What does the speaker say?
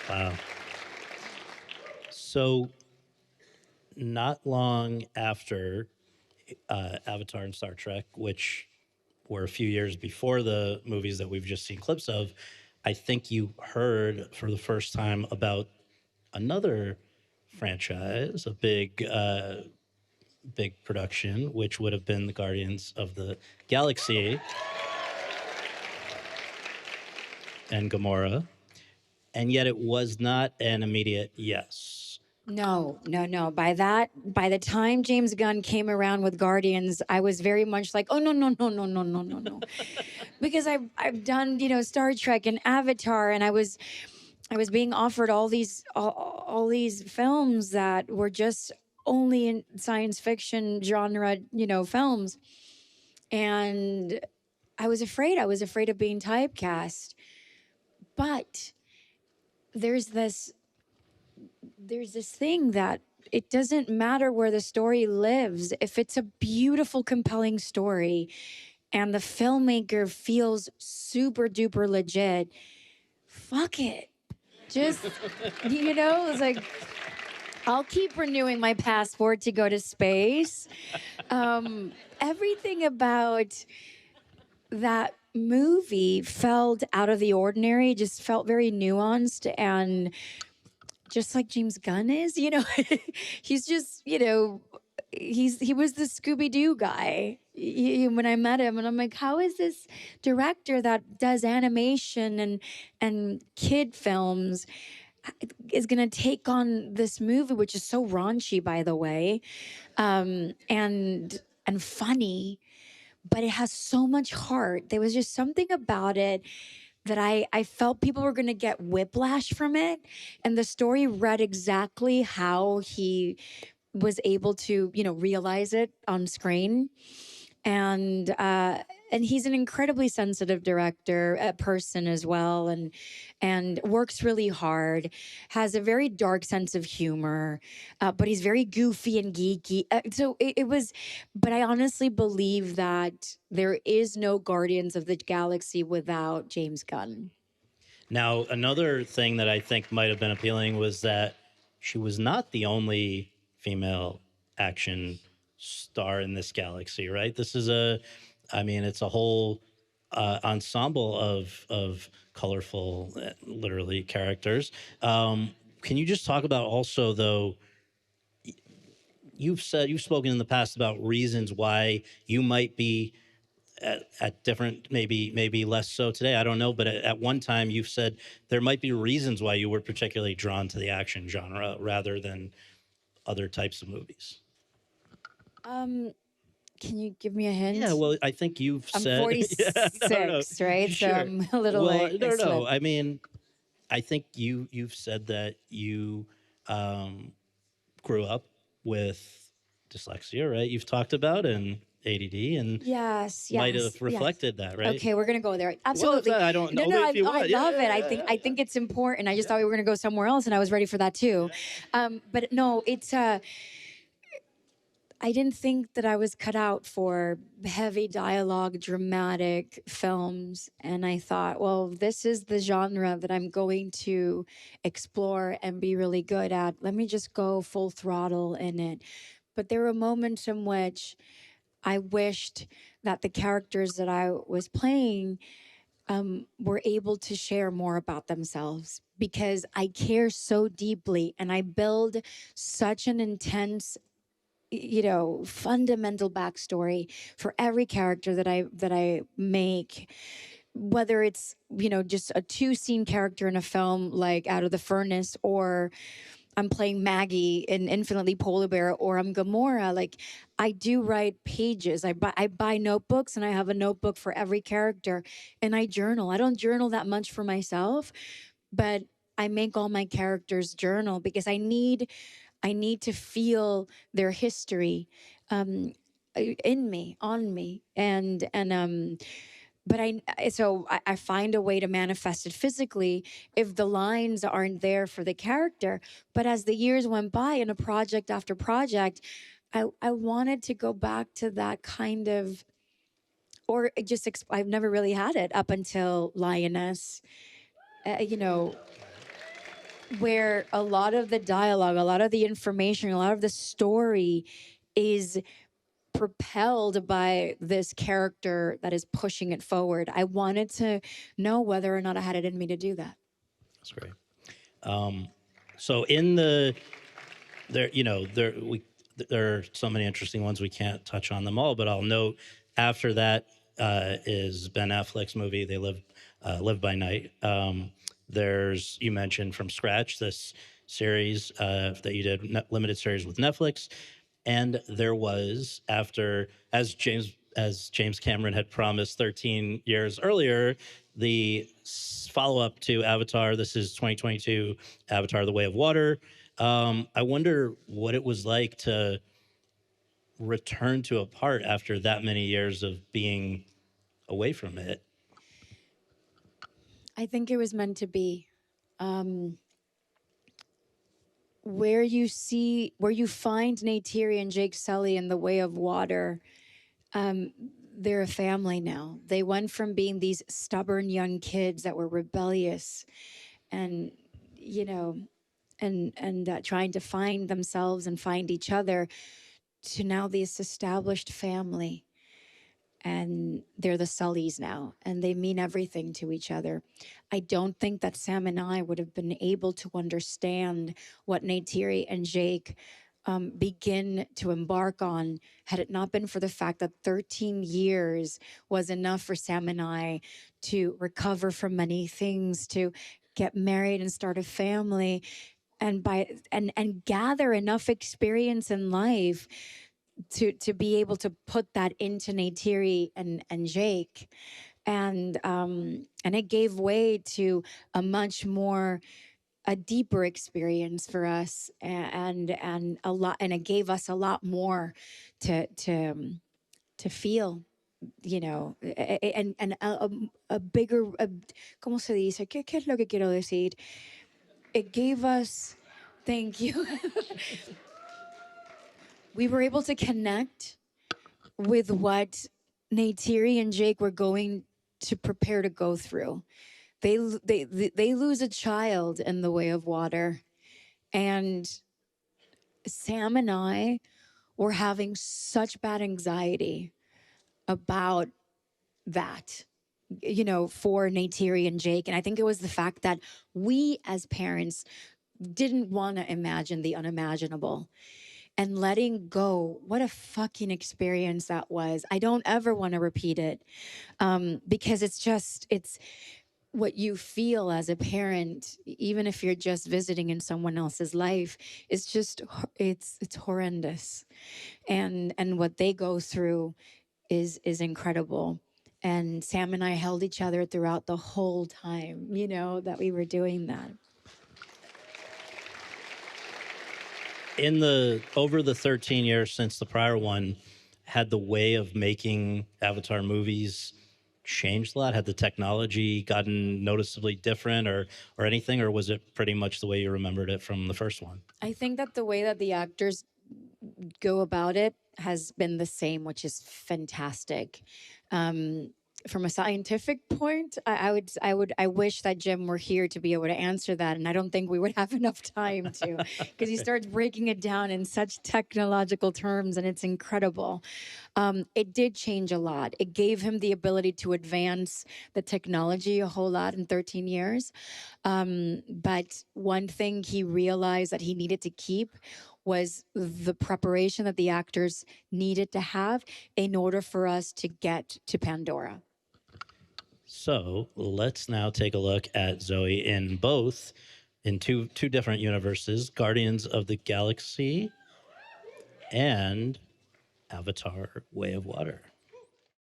Wow. So not long after Avatar and Star Trek, which were a few years before the movies that we've just seen clips of, I think you heard for the first time about another franchise, a big production, which would have been the Guardians of the Galaxy and Gamora, and yet it was not an immediate yes. No, no, no. By the time James Gunn came around with Guardians, I was very much like, oh no, no, no, no, no, no, no, no, because I've done Star Trek and Avatar, and I was being offered all these films that were just only in science fiction genre, films, and I was afraid. I was afraid of being typecast, but there's this there's this thing that it doesn't matter where the story lives. If it's a beautiful, compelling story and the filmmaker feels super duper legit, fuck it. Just, it's like, I'll keep renewing my passport to go to space. Everything about that movie felt out of the ordinary, just felt very nuanced, and just like James Gunn is, he's just, he was the Scooby Doo guy when I met him, and I'm like, how is this director that does animation and kid films is gonna take on this movie, which is so raunchy, by the way, and funny, but it has so much heart. There was just something about it that I felt people were going to get whiplash from it. And the story read exactly how he was able to, realize it on screen. And he's an incredibly sensitive director, a person as well, and works really hard. Has a very dark sense of humor, but he's very goofy and geeky. So it was, but I honestly believe that there is no Guardians of the Galaxy without James Gunn. Now, another thing that I think might have been appealing was that she was not the only female action star in this galaxy, right? It's a whole ensemble of colorful, literally characters. Can you just talk about also, though? You've spoken in the past about reasons why you might be at different, maybe less so today, I don't know, but at one time you've said there might be reasons why you were particularly drawn to the action genre rather than other types of movies. Can you give me a hint? Yeah, well, I think you've I'm said 46, no, right? sure. So I'm a little Well, late. no. I mean, I think you've said that you grew up with dyslexia, right? You've talked about and ADD, and Yes, might yes, have reflected that, right? Okay, we're gonna go there. Absolutely. Well, I don't know No, if you want. I love it. I think it's important. I just thought we were gonna go somewhere else, and I was ready for that too. But no, it's I didn't think that I was cut out for heavy dialogue, dramatic films. And I thought, well, this is the genre that I'm going to explore and be really good at. Let me just go full throttle in it. But there were moments in which I wished that the characters that I was playing were able to share more about themselves, because I care so deeply and I build such an intense, fundamental backstory for every character that I make, whether it's just a two-scene character in a film like Out of the Furnace, or I'm playing Maggie in Infinitely Polar Bear, or I'm Gamora. Like, I do write pages. I buy notebooks, and I have a notebook for every character, and I journal. I don't journal that much for myself, but I make all my characters journal because I need to feel their history in me, on me, and but I find a way to manifest it physically if the lines aren't there for the character. But as the years went by, in a project after project, I wanted to go back to that kind of, or I've never really had it up until Lioness. You know, where a lot of the dialogue, a lot of the information, a lot of the story is propelled by this character that is pushing it forward. I wanted to know whether or not I had it in me to do that. That's great. So in the there, there are so many interesting ones we can't touch on them all, but I'll note after that is Ben Affleck's movie They Live by Night. There's, you mentioned From Scratch, this series that you did, limited series with Netflix, and there was, after, as James Cameron had promised 13 years earlier, the follow-up to Avatar. This is 2022 Avatar: The Way of Water. I wonder what it was like to return to a part after that many years of being away from it. I think it was meant to be. Where you find Neytiri and Jake Sully in The Way of Water, they're a family now. They went from being these stubborn young kids that were rebellious and, trying to find themselves and find each other, to now this established family. And they're the Sullys now, and they mean everything to each other. I don't think that Sam and I would have been able to understand what Neytiri and Jake begin to embark on had it not been for the fact that 13 years was enough for Sam and I to recover from many things, to get married and start a family, and gather enough experience in life to be able to put that into Neytiri and Jake. And it gave way to a deeper experience for us, and a lot, and it gave us a lot more to feel, and a bigger, ¿cómo se dice? ¿Qué es lo que quiero decir? It gave us, thank you. We were able to connect with what Neytiri and Jake were going to prepare to go through. They lose a child in The Way of Water, and Sam and I were having such bad anxiety about that, for Neytiri and Jake. And I think it was the fact that we as parents didn't want to imagine the unimaginable. And letting go, what a fucking experience that was. I don't ever want to repeat it, because it's what you feel as a parent, even if you're just visiting in someone else's life. It's horrendous, and what they go through is incredible. And Sam and I held each other throughout the whole time, that we were doing that. Over the 13 years since the prior one, had the way of making Avatar movies changed a lot? Had the technology gotten noticeably different, or anything, or was it pretty much the way you remembered it from the first one? I think that the way that the actors go about it has been the same, which is fantastic. From a scientific point, I wish that Jim were here to be able to answer that, and I don't think we would have enough time to, because he starts breaking it down in such technological terms, and it's incredible. It did change a lot. It gave him the ability to advance the technology a whole lot in 13 years. But one thing he realized that he needed to keep was the preparation that the actors needed to have in order for us to get to Pandora. So let's now take a look at Zoe in two different universes: Guardians of the Galaxy and Avatar: Way of Water.